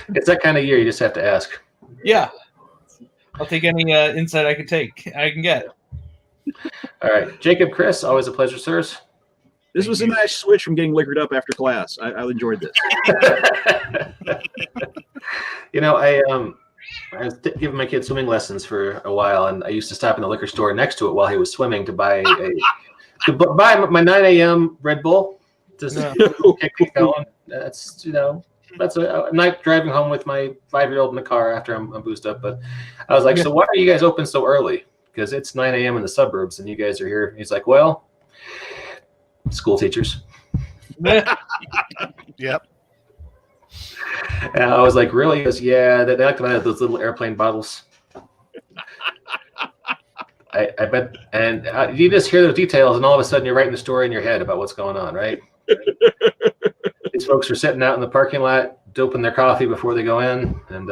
It's that kind of year. You just have to ask. Yeah. I'll take any insight I can get. All right, Jacob, Chris, always a pleasure, sirs. This was a nice switch from getting liquored up after class. I enjoyed this. You know, I was giving my kid swimming lessons for a while, and I used to stop in the liquor store next to it while he was swimming to buy my 9 a.m. Red Bull. Just keep going. That's I'm not driving home with my 5-year-old in the car after I'm boozed up. But I was like, so why are you guys open so early? Because it's 9 a.m. in the suburbs, and you guys are here. He's like, well, school teachers. Yep. And I was like, really? He goes, yeah, they like to buy those little airplane bottles. I bet. And you just hear those details, and all of a sudden you're writing the story in your head about what's going on, right? These folks are sitting out in the parking lot, doping their coffee before they go in. And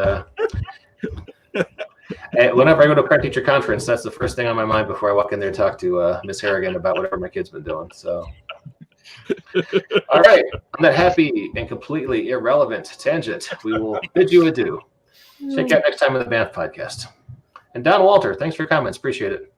whenever I go to a parent teacher conference, that's the first thing on my mind before I walk in there and talk to Miss Harrigan about whatever my kid's been doing. So. All right, on that happy and completely irrelevant tangent, we will bid you adieu. Check out next time on the Banff podcast. And Don Walter, thanks for your comments. Appreciate it.